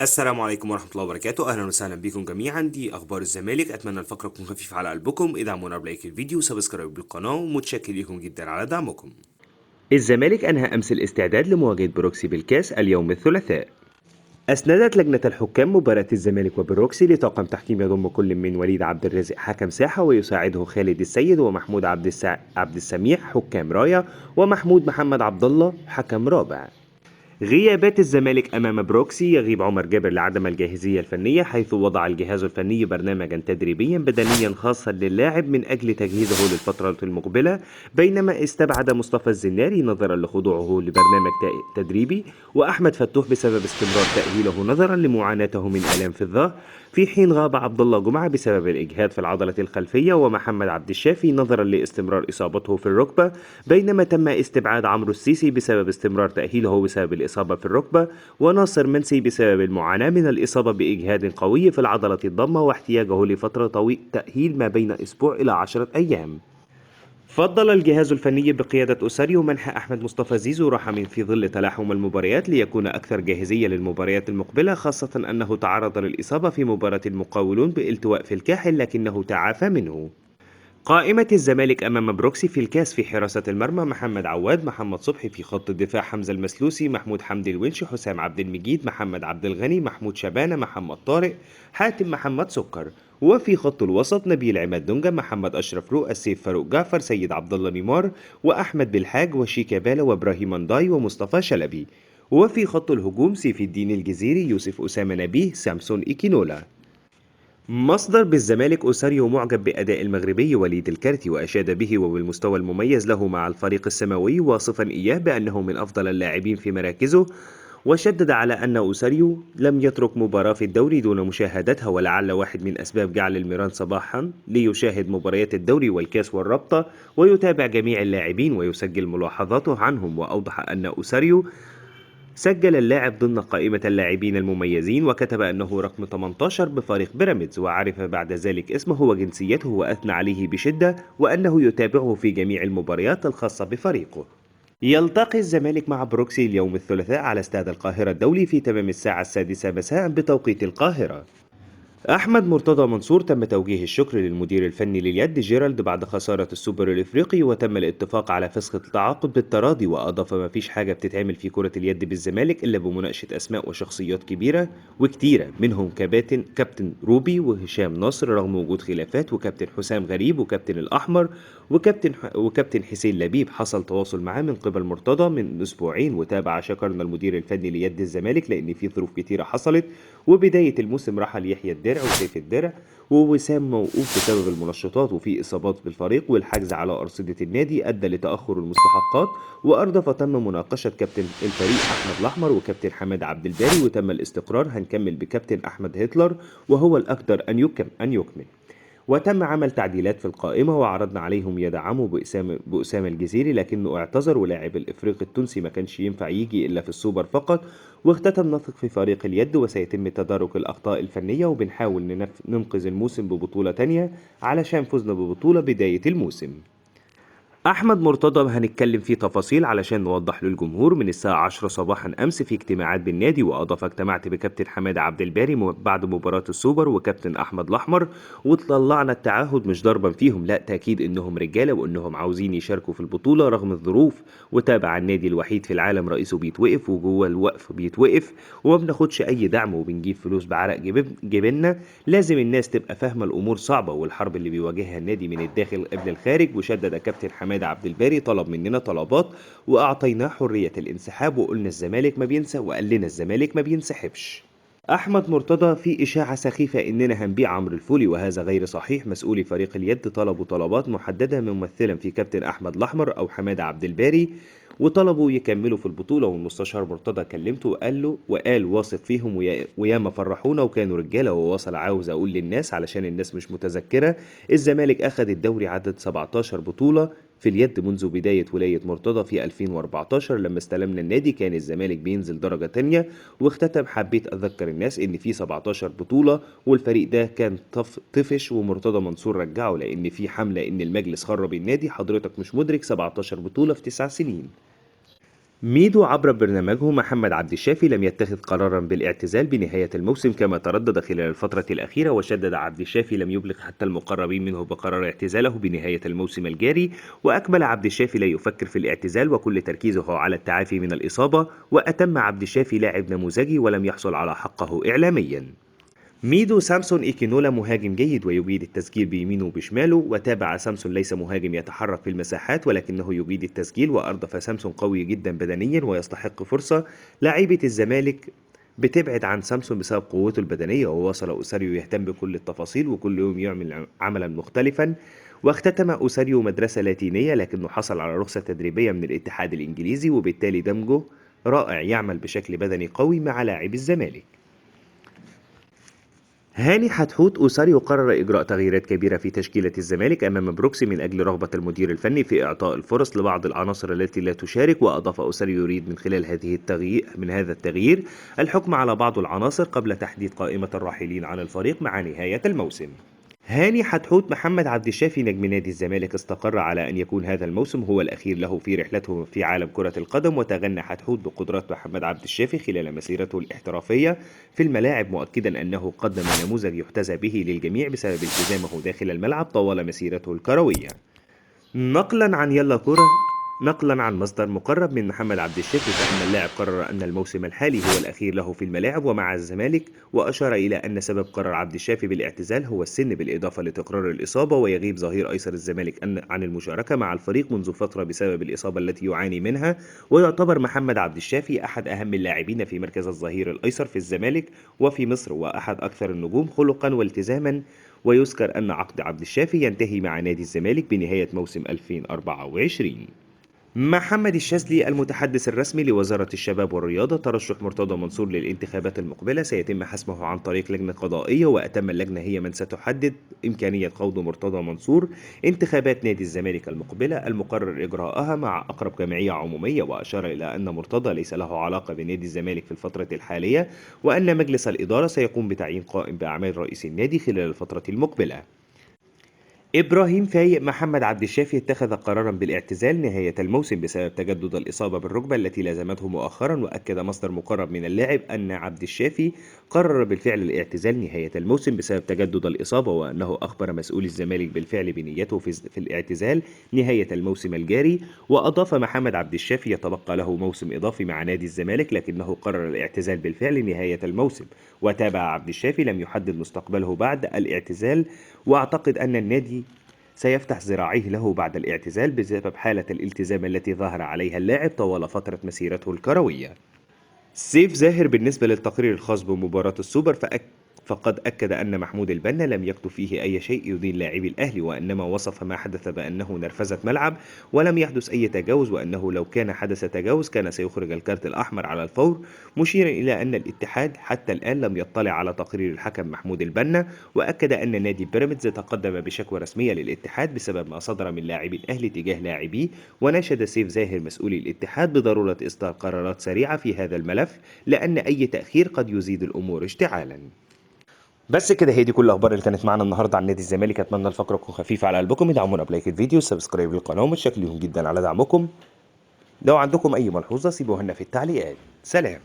السلام عليكم ورحمة الله وبركاته، أهلا وسهلا بكم جميعا. دي أخبار الزمالك. أتمنى الفقرة تكون خفيفة على قلبكم. ادعمونا بلايك الفيديو وسبسكرايب بالقناة، ومتشكر لكم جدا على دعمكم. الزمالك أنهى أمس الاستعداد لمواجهة بروكسي بالكاس اليوم الثلاثاء. أسندت لجنة الحكام مباراة الزمالك وبروكسي لطاقم تحكيم يضم كل من وليد عبد الرازق حكم ساحة، ويساعده خالد السيد ومحمود عبد السميع حكام راية، ومحمود محمد عبد الله حكم رابع. غيابات الزمالك أمام بروكسي: يغيب عمر جابر لعدم الجاهزية الفنية، حيث وضع الجهاز الفني برنامجا تدريبيا بدنيا خاصا للاعب من أجل تجهيزه للفترة المقبلة، بينما استبعد مصطفى الزناري نظرا لخضوعه لبرنامج تدريبي، وأحمد فتوح بسبب استمرار تأهيله نظرا لمعاناته من آلام في الظهر، في حين غاب عبد الله جمعة بسبب الإجهاد في العضلة الخلفية، ومحمد عبد الشافي نظرا لاستمرار إصابته في الركبة، بينما تم استبعاد عمرو السيسي بسبب استمرار تأهيله بسبب الإصابة في الركبة، وناصر منسي بسبب المعاناة من الإصابة بإجهاد قوي في العضلة الضمة واحتياجه لفترة تأهيل ما بين أسبوع إلى 10 أيام. فضل الجهاز الفني بقيادة أوساريو منح أحمد مصطفى زيزو راحة في ظل تلاحم المباريات ليكون أكثر جاهزية للمباريات المقبلة، خاصة أنه تعرض للإصابة في مباراة المقاولون بالتواء في الكاحل لكنه تعافى منه. قائمة الزمالك أمام بروكسي في الكاس: في حراسة المرمى محمد عواد، محمد صبحي. في خط الدفاع حمزة المسلوسي، محمود حمدي الونش، حسام عبد المجيد، محمد عبد الغني، محمود شبانة، محمد طارق، حاتم محمد سكر. وفي خط الوسط نبيل عماد دونجا، محمد أشرف روق، السيف فاروق جعفر، سيد عبد الله نيمار، وأحمد بالحاج، وشيكا بالا، وإبراهيم انداي، ومصطفى شلبي. وفي خط الهجوم سيف الدين الجزيري، يوسف أسامة نبيه، سامسون إيكينولا. مصدر بالزمالك: أوساريو معجب بأداء المغربي وليد الكارتي، وأشاد به وبالمستوى المميز له مع الفريق السماوي، واصفا إياه بأنه من أفضل اللاعبين في مراكزه، وشدد على أن أوساريو لم يترك مباراة في الدوري دون مشاهدتها، ولعل واحد من أسباب جعل الميران صباحا ليشاهد مباريات الدوري والكاس والرابطة ويتابع جميع اللاعبين ويسجل ملاحظاته عنهم. وأوضح أن أوساريو سجل اللاعب ضمن قائمة اللاعبين المميزين، وكتب أنه رقم 18 بفريق بيراميدز، وعرف بعد ذلك اسمه وجنسيته وأثنى عليه بشدة، وأنه يتابعه في جميع المباريات الخاصة بفريقه. يلتقي الزمالك مع بروكسي اليوم الثلاثاء على استاد القاهرة الدولي في تمام الساعة 6 مساء بتوقيت القاهرة. أحمد مرتضى منصور: تم توجيه الشكر للمدير الفني لليد جيرالد بعد خسارة السوبر الإفريقي، وتم الاتفاق على فسخ التعاقد بالتراضي، وأضاف: ما فيش حاجة بتتعمل في كرة اليد بالزمالك إلا بمناقشة أسماء وشخصيات كبيرة وكتيرة، منهم كابتن روبي وهشام ناصر رغم وجود خلافات، وكابتن حسام غريب، وكابتن الأحمر، وكابتن حسين لبيب. حصل تواصل معاه من قبل مرتضى من أسبوعين، وتابع شكرنا المدير الفني ليد الزمالك لأن في ظروف كتيرة حصلت، وبداية الموسم رحل يحيى الدرع وسيف الدرع، ووسام موقوف بسبب المنشطات، وفي إصابات بالفريق، والحجز على أرصدة النادي أدى لتأخر المستحقات. وأردف تم مناقشة كابتن الفريق أحمد الأحمر وكابتن حماد عبد الباري، وتم الاستقرار هنكمل بكابتن أحمد هتلر وهو الأقدر أن يكمل. وتم عمل تعديلات في القائمة، وعرضنا عليهم يدعموا بأسامة الجزيري لكنه اعتذر، ولاعب الإفريقي التونسي ما كانش ينفع يجي إلا في السوبر فقط. واختتم نثق في فريق اليد وسيتم تدارك الأخطاء الفنية، وبنحاول ننقذ الموسم ببطولة تانية علشان فزنا ببطولة بداية الموسم. أحمد مرتضى هنتكلم فيه تفاصيل علشان نوضح للجمهور من الساعة 10 صباحا أمس في اجتماعات بالنادي، وأضاف: اجتمعت بكابتن حماد عبد الباري بعد مباراة السوبر وكابتن أحمد الأحمر، وطلعنا التعهد مش ضربا فيهم، لا، تأكيد إنهم رجالة وإنهم عاوزين يشاركوا في البطولة رغم الظروف. وتابع النادي الوحيد في العالم رئيسه بيتوقف وجوه الوقف بيتوقف، وما بناخدش أي دعم وبنجيب فلوس بعرق جبيننا. لازم الناس تبقى فاهمة الأمور صعبة والحرب اللي بيواجهها النادي من الداخل قبل الخارج. وشدد كابتن حماد عبد الباري: طلب مننا طلبات وأعطيناه حرية الانسحاب، وقلنا الزمالك ما بينسى، وقال لنا الزمالك ما بينسحبش. أحمد مرتضى: في إشاعة سخيفة إننا هنبيع عمرو الفولي وهذا غير صحيح. مسؤولي فريق اليد طلبوا طلبات محددة ممثلا في كابتن أحمد الأحمر أو حماد عبد الباري، وطلبوا يكملوا في البطولة، والمستشار مرتضى كلمته وقال واثق فيهم وياما فرحونا وكانوا رجالة. وواصل: عاوز أقول للناس علشان الناس مش متذكرة، الزمالك أخذ الدوري عدد 17 بطولة في اليد منذ بداية ولاية مرتضى في 2014. لما استلمنا النادي كان الزمالك بينزل درجة تانية. واختتم: حبيت أذكر الناس إن في 17 بطولة والفريق ده كان طفش، ومرتضى منصور رجعه لأن في حملة إن المجلس خرب النادي. حضرتك مش مدرك 17 بطولة في 9 سنين. ميدو عبر برنامجه محمد عبد الشافي لم يتخذ قرارا بالاعتزال بنهاية الموسم كما تردد خلال الفترة الأخيرة، وشدد عبد الشافي لم يبلغ حتى المقربين منه بقرار اعتزاله بنهاية الموسم الجاري. وأكمل عبد الشافي لا يفكر في الاعتزال وكل تركيزه على التعافي من الإصابة. وأتم عبد الشافي لاعب نموذجي ولم يحصل على حقه إعلاميا. ميدو سامسون إيكينولا مهاجم جيد ويجيد التسجيل بيمينه وبشماله. وتابع سامسون ليس مهاجم يتحرك في المساحات ولكنه يجيد التسجيل، وأردف سامسون قوي جدا بدنيا ويستحق فرصة. لاعيبة الزمالك بتبعد عن سامسون بسبب قوته البدنية، وواصل أوساريو يهتم بكل التفاصيل وكل يوم يعمل عملا مختلفا. واختتم أوساريو مدرسة لاتينية لكنه حصل على رخصة تدريبية من الاتحاد الإنجليزي، وبالتالي دمجه رائع يعمل بشكل بدني قوي مع لاعبي الزمالك. هاني حتحوت أوساريو قرر إجراء تغييرات كبيرة في تشكيلة الزمالك أمام بروكسي من أجل رغبة المدير الفني في إعطاء الفرص لبعض العناصر التي لا تشارك. وأضاف أوساريو يريد من خلال هذا التغيير الحكم على بعض العناصر قبل تحديد قائمة الراحلين عن الفريق مع نهاية الموسم. هاني حتحوت محمد عبد الشافي نجم نادي الزمالك استقر على أن يكون هذا الموسم هو الأخير له في رحلته في عالم كرة القدم. وتغنى حتحوت بقدرات محمد عبد الشافي خلال مسيرته الاحترافية في الملاعب، مؤكدا أنه قدم نموذج يحتذى به للجميع بسبب التزامه داخل الملعب طوال مسيرته الكروية. نقلا عن يلا كرة نقلا عن مصدر مقرب من محمد عبد الشافي، فإن اللاعب قرر أن الموسم الحالي هو الأخير له في الملاعب ومع الزمالك. وأشار إلى أن سبب قرار عبد الشافي بالاعتزال هو السن بالإضافة لتكرار الإصابة، ويغيب ظهير أيسر الزمالك عن المشاركة مع الفريق منذ فترة بسبب الإصابة التي يعاني منها. ويعتبر محمد عبد الشافي أحد أهم اللاعبين في مركز الظهير الأيسر في الزمالك وفي مصر، وأحد أكثر النجوم خلقا والتزاما. ويذكر أن عقد عبد الشافي ينتهي مع نادي الزمالك بنهاية موسم 2024. محمد الشاذلي المتحدث الرسمي لوزارة الشباب والرياضة ترشح مرتضى منصور للانتخابات المقبلة سيتم حسمه عن طريق لجنة قضائية، وأتم اللجنة هي من ستحدد إمكانية خوض مرتضى منصور انتخابات نادي الزمالك المقبلة المقرر إجراءها مع أقرب جمعية عمومية. وأشار إلى أن مرتضى ليس له علاقة بنادي الزمالك في الفترة الحالية، وأن مجلس الإدارة سيقوم بتعيين قائم بأعمال رئيس النادي خلال الفترة المقبلة. إبراهيم فايق محمد عبد الشافي اتخذ قرارا بالاعتزال نهاية الموسم بسبب تجدد الإصابة بالركبة التي لازمته مؤخرا. وأكد مصدر مقرب من اللاعب أن عبد الشافي قرر بالفعل الاعتزال نهاية الموسم بسبب تجدد الإصابة، وأنه أخبر مسؤولي الزمالك بالفعل بنيته في الاعتزال نهاية الموسم الجاري. وأضاف محمد عبد الشافي يتبقى له موسم إضافي مع نادي الزمالك لكنه قرر الاعتزال بالفعل نهاية الموسم. وتابع عبد الشافي لم يحدد مستقبله بعد الاعتزال، وأعتقد أن النادي سيفتح ذراعيه له بعد الاعتزال بسبب حالة الالتزام التي ظهر عليها اللاعب طوال فترة مسيرته الكروية. سيف زاهر بالنسبة للتقرير الخاص بمباراة السوبر فقد أكد أن محمود البنا لم يكتب فيه أي شيء يدين لاعبي الأهلي، وإنما وصف ما حدث بأنه نرفزة ملعب ولم يحدث أي تجاوز، وأنه لو كان حدث تجاوز كان سيخرج الكارت الأحمر على الفور، مشيرا إلى أن الاتحاد حتى الآن لم يطلع على تقرير الحكم محمود البنا. وأكد أن نادي بيراميدز تقدم بشكوى رسمية للاتحاد بسبب ما صدر من لاعبي الأهلي تجاه لاعبيه. وناشد سيف زاهر مسؤولي الاتحاد بضرورة إصدار قرارات سريعة في هذا الملف لأن أي تأخير قد يزيد الأمور اشتعالا. بس كده هي دي كل الاخبار اللي كانت معانا النهارده عن نادي الزمالك. اتمنى الفقره تكون خفيفه على قلبكم. ادعمونا بلايك الفيديو سبسكرايب للقناه، ومتشكر لكم جدا على دعمكم. لو عندكم اي ملحوظه سيبوها لنا في التعليقات. سلام.